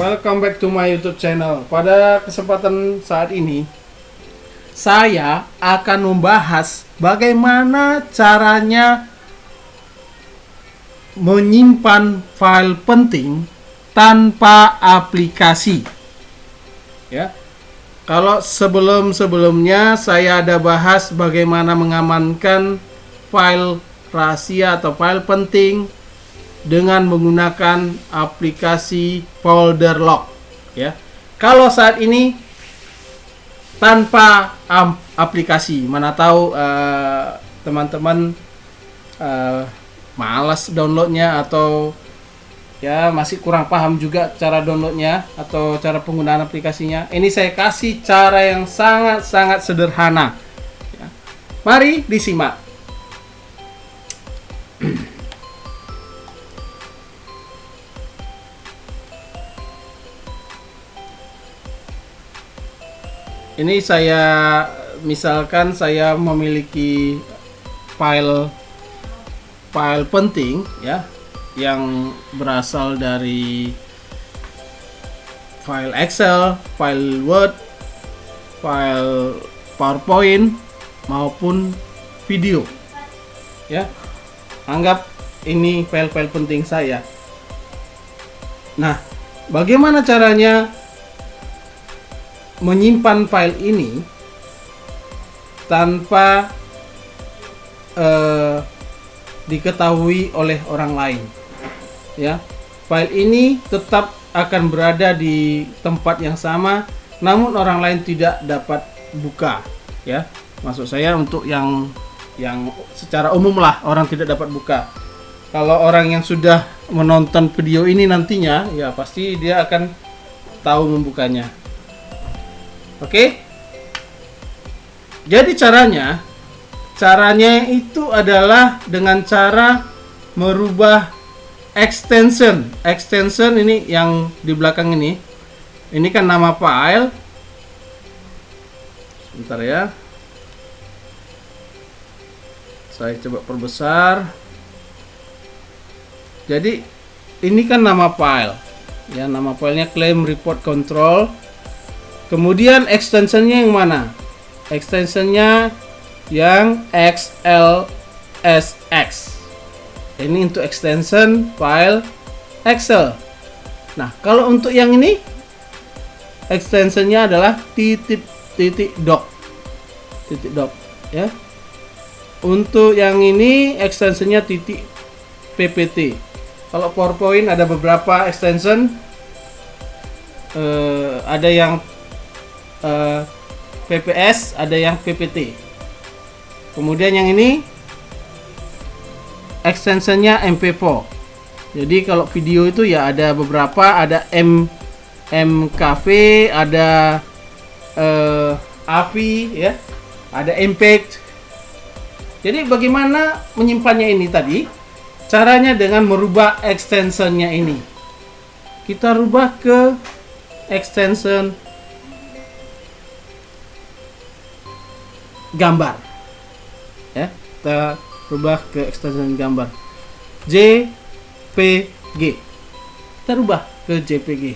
welcome back to my YouTube channel. Pada kesempatan saat ini, saya akan membahas bagaimana caranya menyimpan file penting tanpa aplikasi. Ya. Kalau sebelumnya saya ada bahas bagaimana mengamankan file rahasia atau file penting dengan menggunakan aplikasi folder lock, ya. Kalau saat ini tanpa aplikasi, mana tahu teman-teman malas downloadnya atau ya masih kurang paham juga cara downloadnya atau cara penggunaan aplikasinya. Ini saya kasih cara yang sangat-sangat sederhana, ya. Mari disimak. Ini misalkan saya memiliki file penting, ya, yang berasal dari file Excel, file Word, file PowerPoint maupun video, ya. Anggap ini file-file penting saya. Nah, bagaimana caranya menyimpan file ini tanpa diketahui oleh orang lain, ya. File ini tetap akan berada di tempat yang sama, namun orang lain tidak dapat buka, ya. Maksud saya untuk yang secara umum lah, orang tidak dapat buka. Kalau orang yang sudah menonton video ini nantinya, ya pasti dia akan tahu membukanya. Oke. Jadi caranya itu adalah dengan cara merubah extension. Extension ini yang di belakang ini. Ini kan nama file. Sebentar ya. Saya coba perbesar. Jadi ini kan nama file. Ya, nama filenya claim report control. Kemudian extensionnya yang mana? Extensionnya yang XLSX. Ini untuk extension file Excel. Nah, kalau untuk yang ini extensionnya adalah .doc, ya. Untuk yang ini extensionnya .ppt. Kalau PowerPoint ada beberapa extension, ada yang PPS, ada yang PPT. Kemudian yang ini extensionnya MP4. Jadi kalau video itu ya ada beberapa, ada MKV, ada AVI, ya, ada Impact. Jadi bagaimana menyimpannya ini tadi? Caranya dengan merubah extensionnya ini. Kita rubah ke extension gambar, ya. Kita rubah ke extension gambar JPG. Kita rubah ke JPG.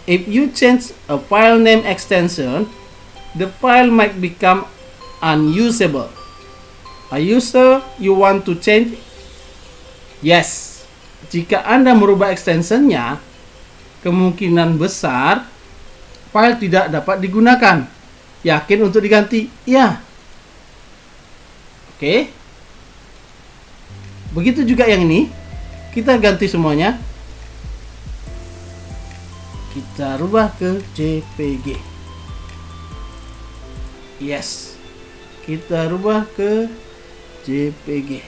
If you change a file name extension, the file might become unusable. A user you want to change? Yes. Jika Anda merubah extensionnya, kemungkinan besar file tidak dapat digunakan. Yakin untuk diganti? Ya. Oke. Begitu juga yang ini. Kita ganti semuanya. Kita rubah ke JPG. Yes. Kita rubah ke JPG.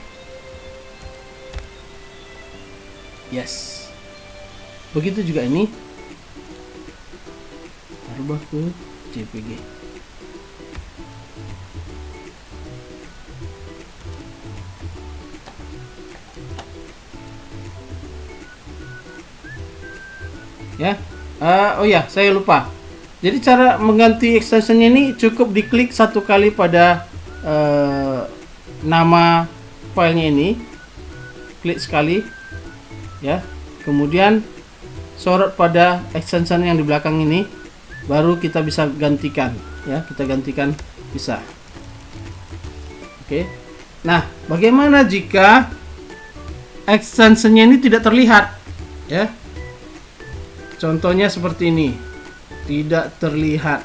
Yes. Begitu juga ini. Rubah ke JPG. Ya. Oh ya, saya lupa. Jadi cara mengganti extensionnya ini cukup diklik satu kali pada nama filenya ini. Klik sekali, ya. kemudian sorot pada extension yang di belakang ini, baru kita bisa gantikan ya, kita gantikan bisa. Oke. Nah, bagaimana jika extensionnya ini tidak terlihat ya? Contohnya seperti ini, tidak terlihat.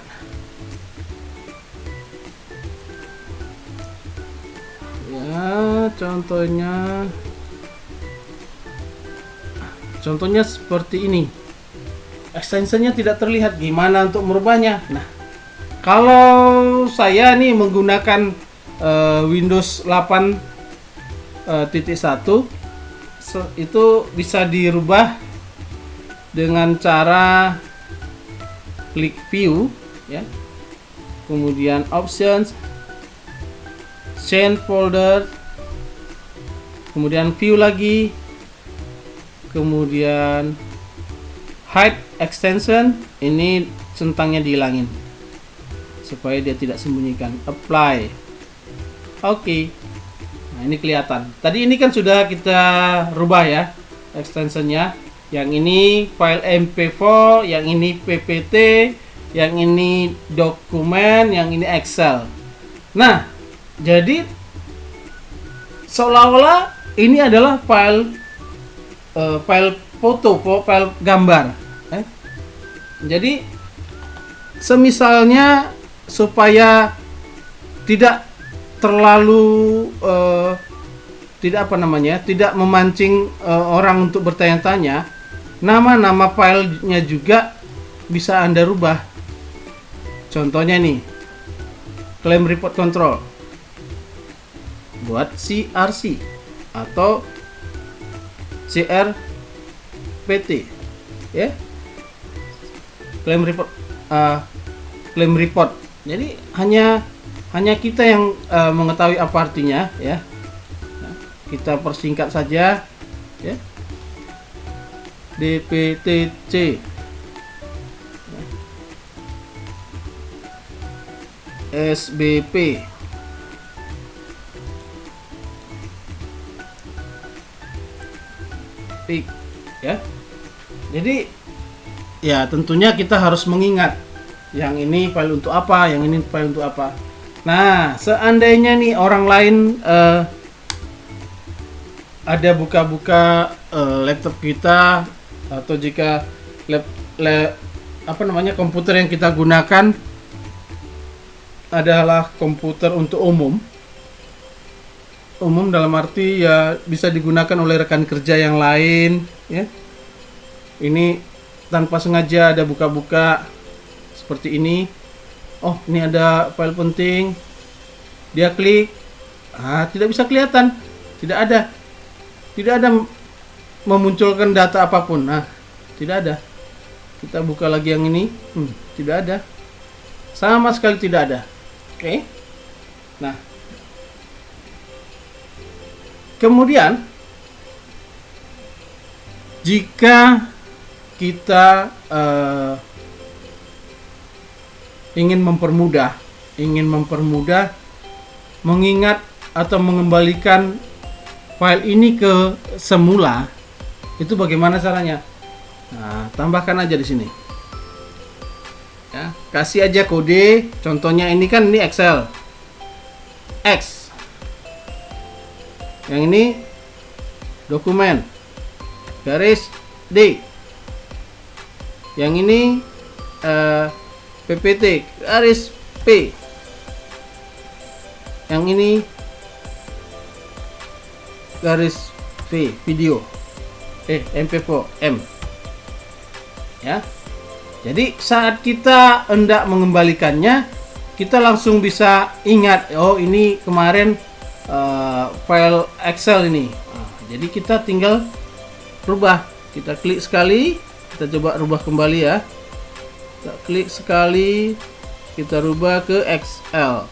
Ya, contohnya seperti ini. Extensionnya tidak terlihat, gimana untuk merubahnya? Nah, kalau saya nih menggunakan Windows 8.1 itu bisa dirubah dengan cara klik view ya, kemudian options, change folder, kemudian view lagi, kemudian hide extension, ini centangnya dihilangin supaya dia tidak sembunyikan, apply. Oke. Nah, ini kelihatan. Tadi ini kan sudah kita rubah ya extensionnya. Yang ini file MP4, yang ini PPT, yang ini dokumen, yang ini Excel. Nah, jadi seolah-olah ini adalah file foto, file gambar. Jadi semisalnya supaya tidak terlalu tidak memancing orang untuk bertanya-tanya, nama-nama filenya juga bisa Anda rubah. Contohnya nih, claim report control buat CRC atau CRPT ya, claim report. Jadi hanya kita yang mengetahui apa artinya ya. Nah, kita persingkat saja ya. DPTC, SBP, PIK ya. Jadi ya tentunya kita harus mengingat yang ini file untuk apa, yang ini file untuk apa. Nah, seandainya nih orang lain ada buka-buka laptop kita, atau jika komputer yang kita gunakan adalah komputer untuk umum dalam arti ya bisa digunakan oleh rekan kerja yang lain ya. Ini tanpa sengaja ada buka-buka seperti ini. Oh, ini ada file penting. Dia klik, tidak bisa kelihatan, tidak ada memunculkan data apapun. Nah, tidak ada. Kita buka lagi yang ini, tidak ada, sama sekali tidak ada. Oke. Nah, kemudian jika kita ingin mempermudah mengingat atau mengembalikan file ini ke semula, itu bagaimana caranya? Nah, tambahkan aja di sini. Ya, kasih aja kode. Contohnya ini kan ini Excel. X. Yang ini dokumen. Garis D. Yang ini PPT garis P. Yang ini garis V, video. MP4 M. Ya. Jadi saat kita hendak mengembalikannya, kita langsung bisa ingat, oh ini kemarin file Excel ini. Nah, jadi kita tinggal rubah. Kita klik sekali, kita coba rubah kembali ya. Kita klik sekali, kita rubah ke XL.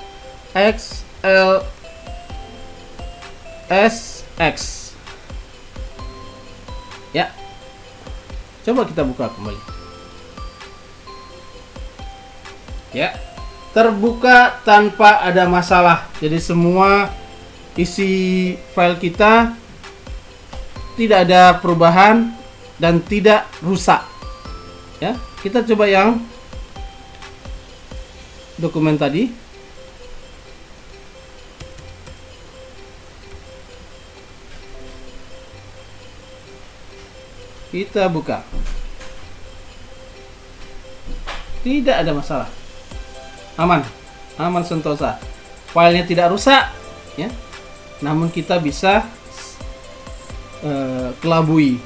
SX. Ya. Coba kita buka kembali. Ya. Terbuka tanpa ada masalah. Jadi semua isi file kita tidak ada perubahan, dan tidak rusak. Ya, kita coba yang dokumen tadi. Kita buka. Tidak ada masalah. Aman. Aman sentosa. Filenya tidak rusak, ya. Namun kita bisa kelabui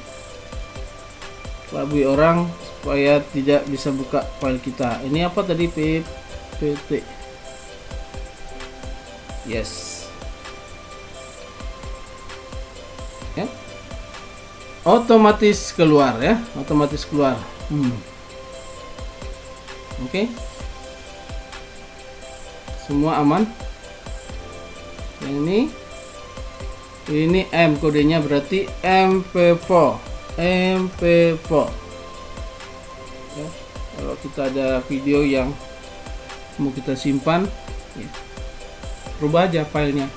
orang supaya tidak bisa buka file kita. Ini apa tadi? PPT. Yes. Ya. Otomatis keluar, ya. Otomatis keluar. Oke. Semua aman. Yang ini M, kodenya berarti MP4. Ya, kalau kita ada video yang mau kita simpan, ya, rubah aja filenya,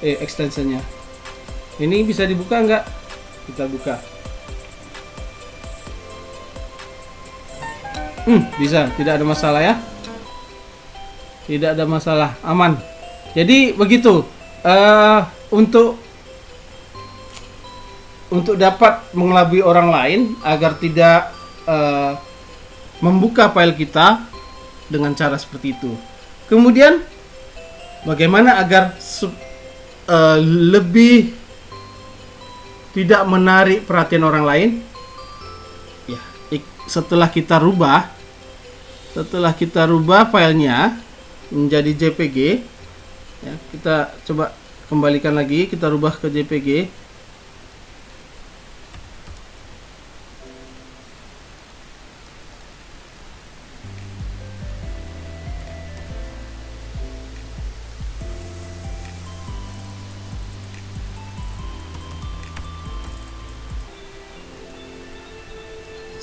extensionnya. Ini bisa dibuka nggak? Kita buka. Bisa, tidak ada masalah ya. Tidak ada masalah, aman. Jadi begitu. Untuk dapat mengelabui orang lain agar tidak membuka file kita dengan cara seperti itu. Kemudian bagaimana agar lebih tidak menarik perhatian orang lain? Ya, setelah kita rubah filenya menjadi JPG, ya, kita coba kembalikan lagi, kita rubah ke JPG.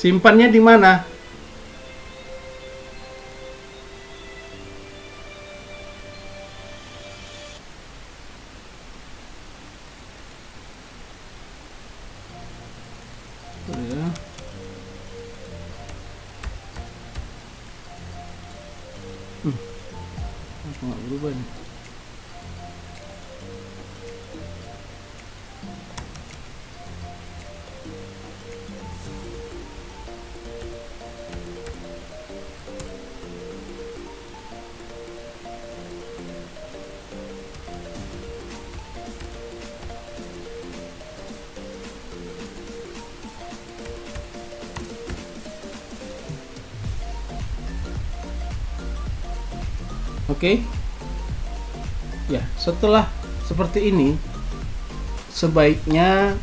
Simpannya di mana? Ya. Nggak berubah nih. Oke. Ya, setelah seperti ini sebaiknya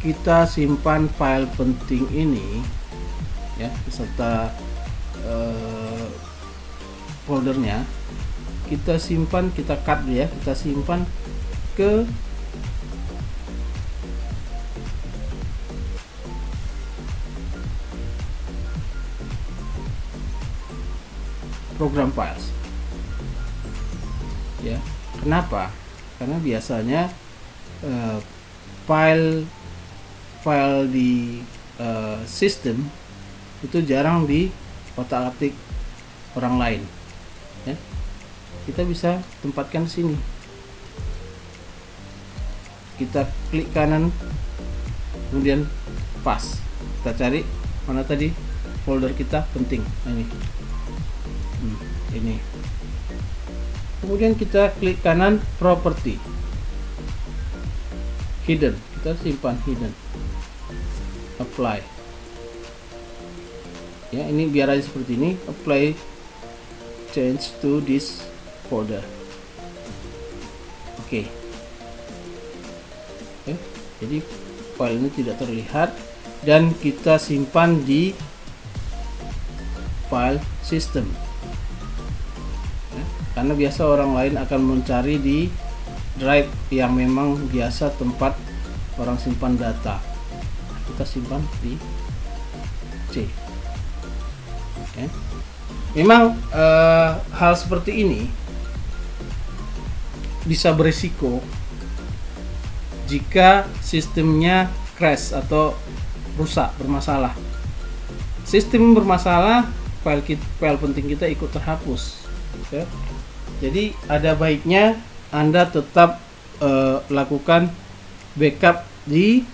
kita simpan file penting ini, ya, beserta foldernya. Kita simpan, kita cut ya, kita simpan ke program files. Ya, kenapa? Karena biasanya file di sistem itu jarang di otak-atik orang lain. Ya, kita bisa tempatkan di sini. Kita klik kanan, kemudian pas. Kita cari mana tadi folder kita penting. Nah, ini. Kemudian kita klik kanan property, hidden, kita simpan hidden, apply. Ya, ini biar aja seperti ini, apply change to this folder. Oke. Jadi file ini tidak terlihat dan kita simpan di file system. Karena biasa orang lain akan mencari di drive yang memang biasa tempat orang simpan data. Kita simpan di C. Okay. Memang hal seperti ini bisa berisiko jika sistemnya crash atau rusak, bermasalah. Sistem bermasalah, file penting kita ikut terhapus. Ya. Jadi ada baiknya Anda tetap lakukan backup di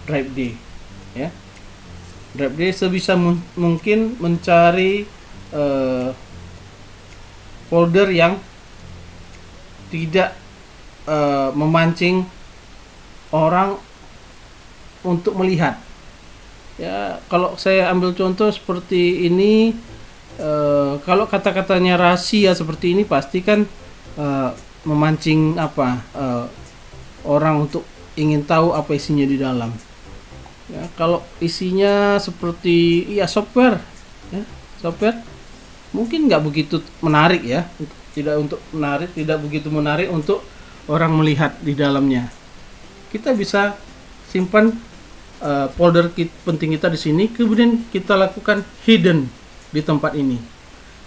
drive D, ya. Drive D sebisa mungkin mencari folder yang tidak memancing orang untuk melihat. Ya, kalau saya ambil contoh seperti ini, kalau kata-katanya rahasia seperti ini pasti kan memancing orang untuk ingin tahu apa isinya di dalam. Ya, kalau isinya seperti software, ya, software mungkin nggak begitu menarik ya, tidak begitu menarik untuk orang melihat di dalamnya. Kita bisa simpan folder penting kita di sini, kemudian kita lakukan hidden di tempat ini.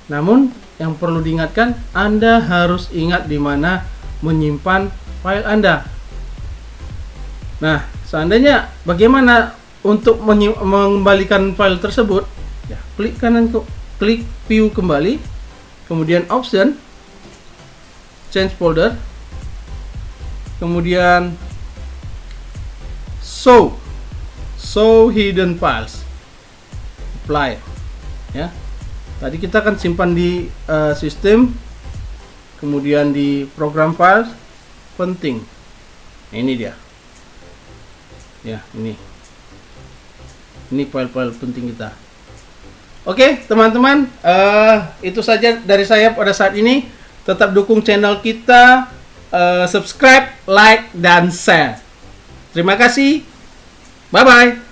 Namun yang perlu diingatkan, Anda harus ingat di mana menyimpan file Anda. Nah, seandainya bagaimana untuk mengembalikan file tersebut? Ya, klik view kembali, kemudian option, change folder, kemudian show hidden files, apply. Ya, tadi kita akan simpan di sistem, kemudian di program files penting. Nah, ini dia. Ya, ini file-file penting kita. Oke, teman-teman, itu saja dari saya pada saat ini. Tetap dukung channel kita, subscribe, like, dan share. Terima kasih. Bye-bye.